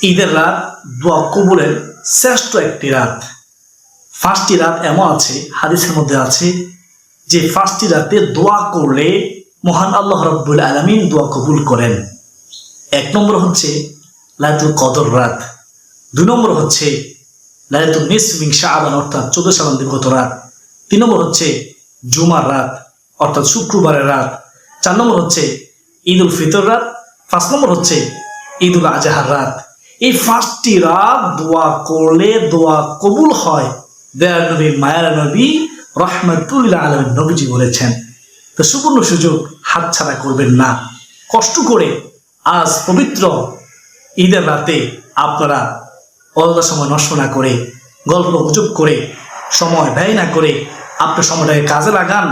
ঈদের রাত দোয়া কবুলের শ্রেষ্ঠ একটি রাত। 5টি রাত এমন আছে, হাদিসের মধ্যে আছে যে 5টি রাতে দোয়া করলে মহান আল্লাহ রাব্বুল আলামিন দোয়া কবুল করেন। 1 নম্বর হচ্ছে লাইলাতুল কদর রাত, 2 নম্বর হচ্ছে লাইলাতুন নিসফ মিন শাবান অর্থাৎ 14 শাবান দিবগত রাত, 3 নম্বর হচ্ছে জুমার রাত অর্থাৎ শুক্রবারের রাত, 4 নম্বর হচ্ছে ঈদুল ফিতর রাত, 5 নম্বর হচ্ছে ঈদুল আজহার রাত। এই 5টি রাত দোয়া করলে দোয়া কবুল হয়। দয়ার নবী মায়ার নবী রাহমাতুল লিল আলামিন নবীজি বলেছেন। তো সুবর্ণ সুযোগ হাতছাড়া করবেন না। কষ্ট করে আজ পবিত্র ঈদের রাতে আপনারা অযথা সময় নষ্ট না করে, গল্প গুজব করে, সময় ব্যয় না করে আপনার সময়টাকে কাজে লাগান,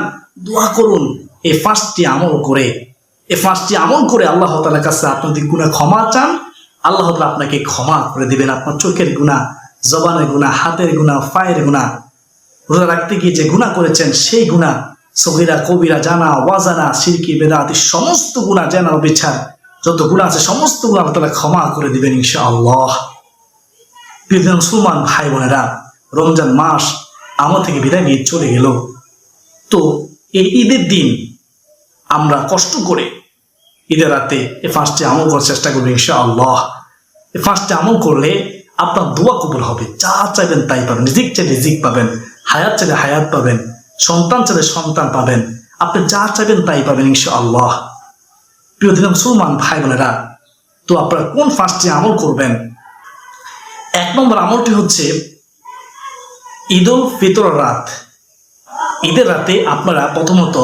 দোয়া করুন। এই 5টি আমল করে, এই 5টি আমল করে আল্লাহ তাআলার কাছে আপনাদের গুনাহ ক্ষমা চান। আল্লাহ তাআলা আপনাকে ক্ষমা করে দিবেন। আপনার চোখের গুনাহ, জবানের গুনাহ, হাতের গুনাহ, পায়ের গুনাহ, রোজা রাখতে গিয়ে যে গুনাহ করেছেন সেই গুনাহ, সগীরা কবিরা, জানা ওয়াজানা, শিরকি বেদাতি সমস্ত গুনাহ, জানা অবিচার যত গুনাহ আছে সমস্ত গুনাহ আল্লাহ তাআলা ক্ষমা করে দিবেন ইনশাআল্লাহ। প্রিয় মুসলমান ভাই বোনেরা, রমজান মাস আমার থেকে বিদায় নিয়ে চলে গেল। তো এই ঈদের দিন আমরা কষ্ট করে ঈদের রাতে এই 5টি আমল করার চেষ্টা করবো ইনশাআল্লাহ। এই 5টি আমল করলে আপনার দোয়া কবুল হবে। যা চাইবেন তাই পাবেন, রিজিক চাইলে রিজিক পাবেন, হায়াত চাইলে হায়াত পাবেন, সন্তান চাইলে সন্তান পাবেন, আপনি যা চাইবেন তাই পাবেন ইনশাআল্লাহ। প্রিয় দিন মুসলমান ভাই বোনেরা, তো আপনারা কোন 5টি আমল করবেন? 1 নম্বর আমলটি হচ্ছে ঈদুল ফিতর রাত। ঈদের রাতে আপনারা প্রথমত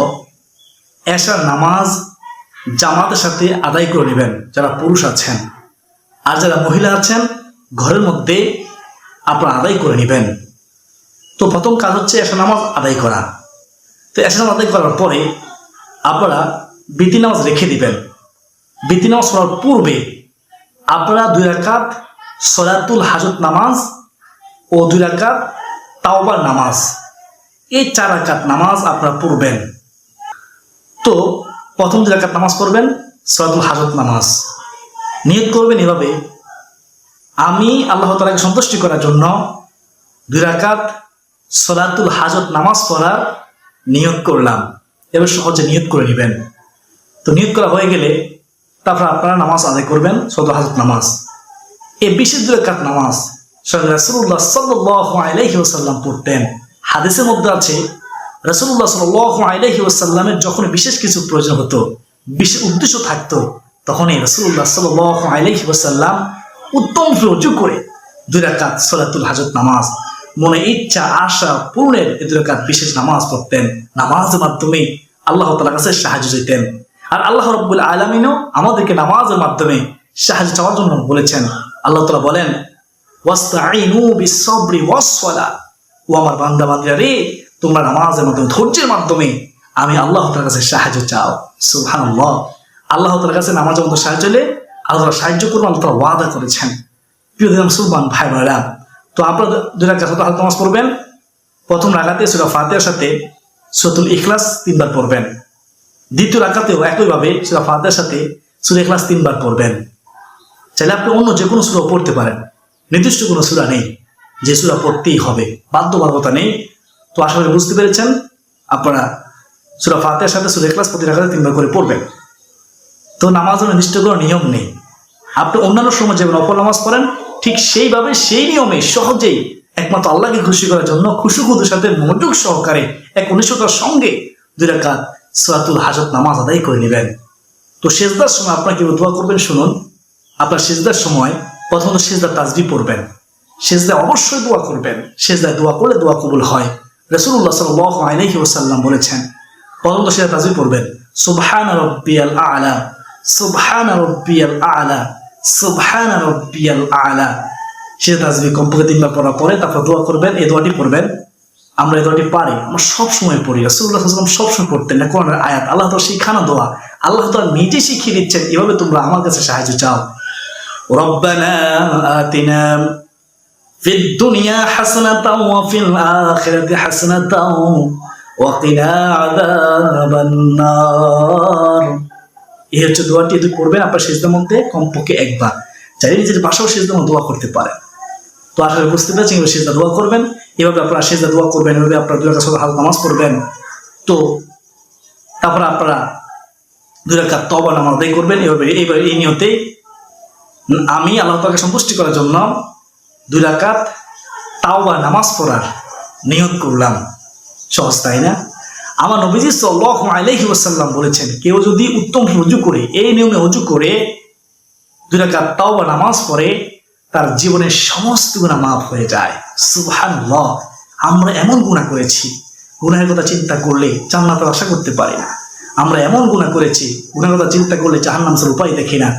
এশার নামাজ জামাতের সাথে আদায় করে নেবেন যারা পুরুষ আছেন, আর যারা মহিলা আছেন ঘরের মধ্যে আপনারা আদায় করে নেবেন। তো প্রথম কাজ হচ্ছে এশার নামাজ আদায় করা। তো এশার নামাজ আদায় করার পরে আপনারা বিতি নামাজ রেখে দিবেন। বিতি নামাজ পড়ার পূর্বে আপনারা 2 রাকাত সলাতুল হাজত নামাজ ও 2 রাকাত তাওবার নামাজ, এই 4 রাকাত নামাজ আপনারা পড়বেন। তো প্রথম 2 রাকাত নামাজ পড়বেন সলাতুল হাজত নামাজ। নিয়ত করবেন এভাবে, আমি আল্লাহ তাআলাকে সন্তুষ্টি করার জন্য 2 রাকাত সলাতুল হাজত নামাজ পড়ার নিয়ত করলাম। এবার সহজে নিয়ত করে নেবেন। তো নিয়ত করা হয়ে গেলে তারপর আপনারা নামাজ আদায় করবেন সলাতুল হাজত নামাজ। এই বিশেষ 2 রাকাত নামাজ রাসূলুল্লাহ সাল্লাল্লাহু আলাইহি ওয়াসাল্লাম পড়তেন। হাদিসের মধ্যে আছে রাসূলুল্লাহ সাল্লাল্লাহু আলাইহি ওয়াসাল্লামের যখন বিশেষ কিছু প্রয়োজন হতো, বিশেষ উদ্দেশ্য থাকতো, তখনই রাসূলুল্লাহ সাল্লাল্লাহু আলাইহি ওয়াসাল্লাম উত্তম রুজু করে 2 রাকাত সলাতুল হাজত নামাজ, মনে ইচ্ছা আশা পূরণের 2 রাকাত বিশেষ নামাজ পড়তেন। নামাজের মাধ্যমে আল্লাহ তাআলার কাছে সাহায্য চাইতেন। আর আল্লাহ রাব্বুল আলামিনও আমাদেরকে নামাজের মাধ্যমে সাহায্য চাওয়ার জন্য বলেছেন। আল্লাহ তাআলা বলেন, ওয়াস্তাঈনু বিস-সাবরি ওয়াস-সালাহ, ও আমার বান্দা বান্দীরা রে, তোমরা নামাজের মাধ্যমে, ধৈর্যের মাধ্যমে আমি আল্লাহ তাআলার কাছে সাহায্য চাও। সুবহানাল্লাহ। আল্লাহ তাআলার কাছে নামাজের মধ্যে সাহায্য চাইলে আল্লাহ তাআলা সাহায্য করবেন, আল্লাহ তাআলা ওয়াদা করেছেন। প্রিয় মুসলমান ভাই বোনেরা, তো আপনারা 2 রাকাত নামাজ পড়বেন। প্রথম রাকাতে সূরা ফাতিহার সাথে সূরাতুল ইখলাস 3 বার পড়বেন। দ্বিতীয় রাকাতেও একইভাবে সূরা ফাতিহার সাথে সূরা ইখলাস 3 বার পড়বেন। চাইলে আপনি অন্য যে কোনো সূরা পড়তে পারেন, নির্দিষ্ট কোনো সূরা নেই যে সূরা পড়তেই হবে, বাধ্যবাধকতা নেই। তো আশা করি বুঝতে পেরেছেন। আপনারা সূরা ফাতিহার সাথে সূরা ইখলাস প্রতি রাকাতে 3 বার করে পড়বেন। তো নামাজের নির্দিষ্ট কোনো নিয়ম নেই। আপনি অন্যান্য সময় যেমন নফল নামাজ পড়েন ঠিক সেইভাবে সেই নিয়মে সহজেই একমাত্র আল্লাহকে খুশি করার জন্য খুশুখুদুর সাথে মনোযোগ সহকারে এক অনিশ্চয়তার সঙ্গে 2 রাকাত সলাতুল হাজত নামাজ আদায় করে নেবেন। তো সিজদার সময় আপনাকে দোয়া করবেন। শুনুন, আপনার সিজদার সময় প্রথমত সিজদার তাসবিহ পড়বেন। সিজদায় অবশ্যই দোয়া করবেন। সিজদায় দোয়া করলে দোয়া কবুল হয়। রাসূলুল্লাহ সাল্লাল্লাহু আলাইহি ওয়াসাল্লাম বলেছেন, প্রথমত সিজদায় তাসবিহ পড়বেন, সুবহান রাব্বিয়াল আ'লা, সুবহান রাব্বিয়াল আ'লা, সুবহান রাব্বিয়াল আ'লা। সিজদায় তাসবিহ কমপক্ষে 3 বার পড়ার পরে তারপর দোয়া করবেন। এই দোয়াটি পড়বেন। আমরা এই দোয়াটি পারি, আমরা সবসময় পড়ি। রাসূলুল্লাহ সাল্লাল্লাহু আলাইহি ওয়াসাল্লাম সবসময় পড়তেন না, কোরআনের আয়াত, আল্লাহ তাআলা শিখানো দোয়া, আল্লাহ তাআলা নিজে শিখিয়ে দিচ্ছেন। এভাবে তোমরা আমার কাছে সাহায্য চাও। রব্বানা আতিনা ফিদ দুনিয়া হাসানাতাও ওয়া ফিল আখিরাতি হাসানাতাও ওয়া কিনা আযাবান নার। এই হচ্ছে দোয়াটি পড়বেন আপনার সিজদার মধ্যে কমপক্ষে 1 বার। চাইলে নিজের বাসাও সেজদা দোয়া করতে পারেন। তো আসলে বুঝতে পেরেছেন এভাবে সেজদা দোয়া করবেন, এভাবে আপনারা সেজদা দোয়া করবেন, এভাবে আপনারা 2 রাকাত হালকা নামাজ পড়বেন। তো তারপরে আপনারা 2 রাকাত তওবা নামাজ আদায় করবেন। এভাবে এই নিয়তে আমি আল্লাহ তাআলাকে সন্তুষ্টি করার জন্য 2 রাকাত তাওবা নামাজ পড়ার নিয়ত করলাম। সহজ, তাই না? আমার নবীজি সাল্লাল্লাহু আলাইহি ওয়াসাল্লাম বলেছেন, কেউ যদি উত্তম ওযু করে, এই নিয়মে ওযু করে 2 রাকাত তাওবা নামাজ পড়ে, তার জীবনের সমস্ত গুনাহ মাফ হয়ে যায়। সুবহানাল্লাহ। আমরা এমন গুনাহ করেছি, গুনাহের কথা চিন্তা করলে জান্নাতের আশা করতে পারি না। আমরা এমন গুনাহ করেছি, গুনাহের কথা চিন্তা করলে জাহান্নাম ছাড়া উপায় দেখি না।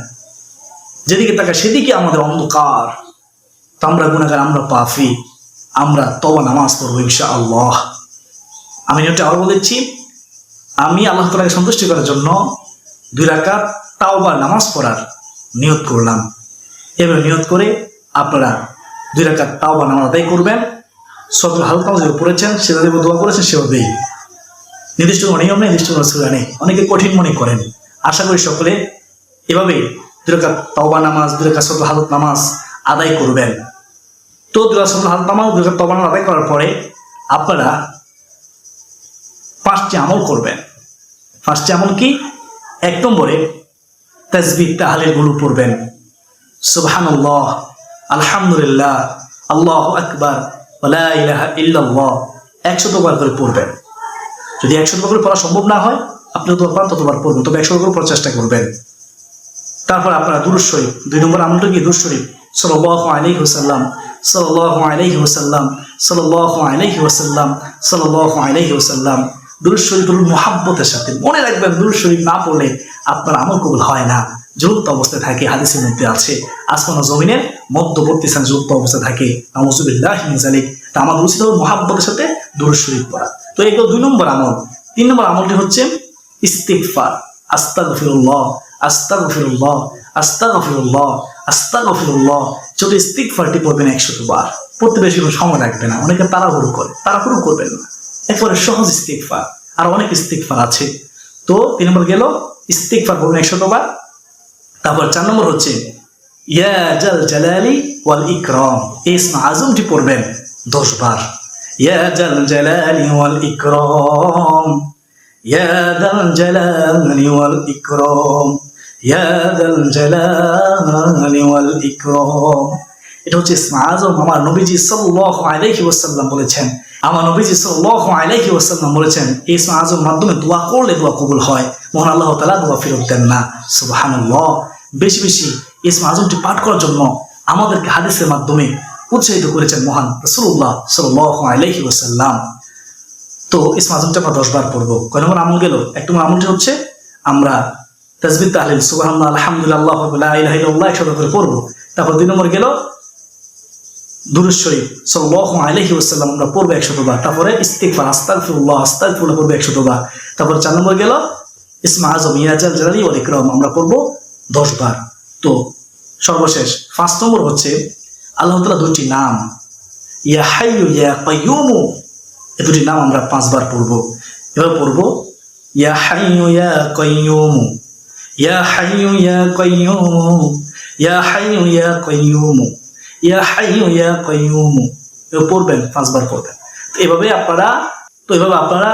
যেদিকে তাকাই সেদিকে আমাদের অন্ধকার। তো আমরা গুনাহগার, আমরা পাপী, আমরা তওবা নামাজ পড়বো ইনশাআল্লাহ। আমি এটা আবার বলেছি, আমি আল্লাহ তাআলাকে সন্তুষ্ট করার জন্য 2 রাকাত তাওবা নামাজ পড়ার নিয়ত করলাম। এভাবে নিয়ত করে আপনারা 2 রাকাত তাওবা নামাজ আদায় করবেন। সূরা হালকা যে পড়েছেন, সেটা দিয়ে দোয়া করেছেন, সেভাবেই। নির্দিষ্ট কোনো নিয়ম নেই, নির্দিষ্ট কোনো সূরা নেই। অনেকে কঠিন মনে করেন। আশা করি সকলে এভাবে 2 রাকাত তাওবা নামাজ, 2 রাকাত সূরা হালকা নামাজ আদায় করবেন। তো 2 রাকাত সূরা হালকা নামাজ, 2 রাকাত তাওবা নামাজ আদায় করার পরে আপনারা 5টি আমল করবেন। 5টি আমল কি? 1 নম্বরে তাসবিহ তাহলিল গুলো পড়বেন। সুবহানাল্লাহ, আলহামদুলিল্লাহ, আল্লাহু আকবার, ওয়া লা ইলাহা ইল্লাল্লাহ 100 বার করে পড়বেন। যদি 100 বার করে পড়া সম্ভব না হয়, আপনি যতবার পারেন ততবার পড়বেন, তবে 100 বার করে পড়ার চেষ্টা করবেন। তারপর আপনারা দুরূদ শরীফ, 2 নম্বর আমলটা কি? দুরূদ শরীফ, সাল্লাল্লাহু আলাইহি ওয়াসাল্লাম, সাল্লাল্লাহু আলাইহি ওয়াসাল্লাম, সাল্লাল্লাহু আলাইহি ওয়াসাল্লাম, সাল্লাল্লাহু আলাইহি ওয়াসাল্লাম। দুরূদ শরীফ পড়ুন মুহাব্বতের সাথে। মনে রাখবেন, দুরূদ শরীফ না পড়লে আপনার আমল কবুল হয় না। ঝুলন্ত অবস্থায় থাকে, হাদিসের মধ্যে আছে। আসমান ও জমিনের মধ্যবর্তী স্থানে ঝুলন্ত অবস্থায় থাকে। নাউযুবিল্লাহি মিন যালিক। তা আমাদের উচিত হবে মুহাব্বতের সাথে দুরূদ শরীফ পড়া। তো এগুলো 2 নম্বর আমল। 3 নম্বর আমলটি হচ্ছে ইস্তিগফার। আস্তাগফিরুল্লাহ, আস্তাগফিরুল্লাহ, আস্তাগফিরুল্লাহ, আস্তাগফিরুল্লাহ। ছোট ইস্তিগফারটি পড়বেন 100 বার। পড়তে বেশি কোনো সময় লাগবে না। অনেকে তাড়াহুড়ো করে, তাড়াহুড়ো করবেন না। এরপরে সহজ ইস্তিগফার, আর অনেক ইস্তিগফার আছে। তো 3 নম্বর গেল ইস্তিগফার পড়বেন 100 বার। তারপর 4 নম্বর হচ্ছে ইয়া জাল জালালি ওয়াল ইকরাম। এই ইসমে আযমটি পড়বেন 10 বার। ইয়া জাল জালালি ওয়াল ইকরাম, ইয়া জাল জালালি ওয়াল ইকরাম, ইয়া জাল জালালি ওয়াল ইকরাম। এটা হচ্ছে ইসমে আযম। আমার নবীজি সাল্লাল্লাহু আলাইহি ওয়াসাল্লাম বলেছেন, আমার নবীজি সাল্লাল্লাহু আলাইহি ওয়াসাল্লাম বলেছেন, এই ইসমে আযমের মাধ্যমে দোয়া করলে দোয়া কবুল হয়। মহান আল্লাহ তাআলা দোয়া ফেরত দেন না। সুবহানাল্লাহ। বেশি বেশি ইসমে আযমটি পাঠ করার জন্য আমাদেরকে হাদিসের মাধ্যমে উৎসাহিত করেছেন মহান রাসূলুল্লাহ সাল্লাল্লাহু আলাইহি ওয়াসাল্লাম। তো ইসমে আযমটা আমরা 10 বার পড়বো। কয় নম্বর আমল গেল? 1 নম্বর আমলটি হচ্ছে আমরা তাসবিহ তাহলিল সুবহানাল্লাহ, আলহামদুলিল্লাহ, আল্লাহু আকবার, লা ইলাহা ইল্লাল্লাহ 100 করে পড়বো। তারপর 2 নম্বর গেল দুরূদ শরীফ সাল্লাল্লাহু আলাইহি ওয়াসাল্লাম আমরা পড়বো 100 বার। তারপরে ইস্তিগফার, আস্তাগফিরুল্লাহ, আস্তাগফিরুল্লাহ পড়বো 100 বার। তারপর 4 নম্বর গেল ইসমে আযম ইয়া জাল জালালি ওয়াল ইকরাম আমরা পড়বো 10 বার। তো সর্বশেষ 5 নম্বর হচ্ছে আল্লাহ তাআলা 2টি নাম, ইয়া হাইয়ু ইয়া কাইয়ুম। এই 2টি নাম আমরা 5 বার পড়বো। এবার পড়বো ইয়া হাইয়ু ইয়া কাইয়ুম, ইয়া হাইয়ু ইয়া কাইয়ুম, ইয়া হাইয়ু ইয়া কাইয়ুম, ইয়া হাইয়ু ইয়া কাইয়ুম। এবার পড়বেন, 5 বার পড়বেন। তো এভাবে আপনারা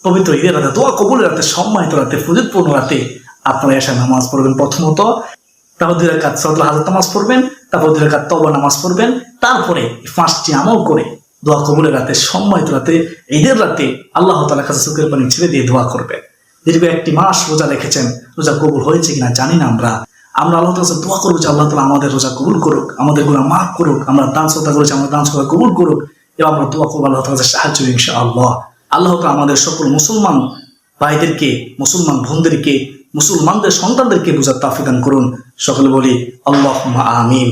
পবিত্র ঈদের রাতে, দোয়া কবুলের রাতে, সম্মানিত রাতে, ফজিলতপূর্ণ রাতে আপনারা এশার নামাজ পড়বেন প্রথমত। তারপর 2 রাকাত সূরাতুল হাজর নামাজ পড়বেন। তারপর 2 রাকাত তওবা নামাজ পড়বেন। তারপরে 5টি আমল করে দোয়া কবুলের রাতে, সম্মানিত রাতে, ঈদের রাতে আল্লাহ তাআলার কাছে চোখের পানি ছেড়ে দিয়ে দোয়া করবেন। দীর্ঘ 1 মাস রোজা রেখেছেন, রোজা কবুল হয়েছে কিনা জানি না। আমরা আল্লাহ তাআলার কাছে দোয়া করব যে আল্লাহ তাআলা আমাদের রোজা কবুল করুক, আমাদের গুনাহ মাফ করুক। আমরা দান সদকা করেছি, আমরা দান সদকা কবুল করুক। এবং আমরা দোয়া করব আল্লাহ তাআলার কাছে সাহায্য ইনশাআল্লাহ। আল্লাহ তাআলা আমাদের সকল মুসলমান ভাইদেরকে, মুসলমান বোনদেরকে, মুসলমানদের সন্তানদেরকে বুঝার তৌফিক দান করুন। সকলে বলি আল্লাহুম্মা আমিন।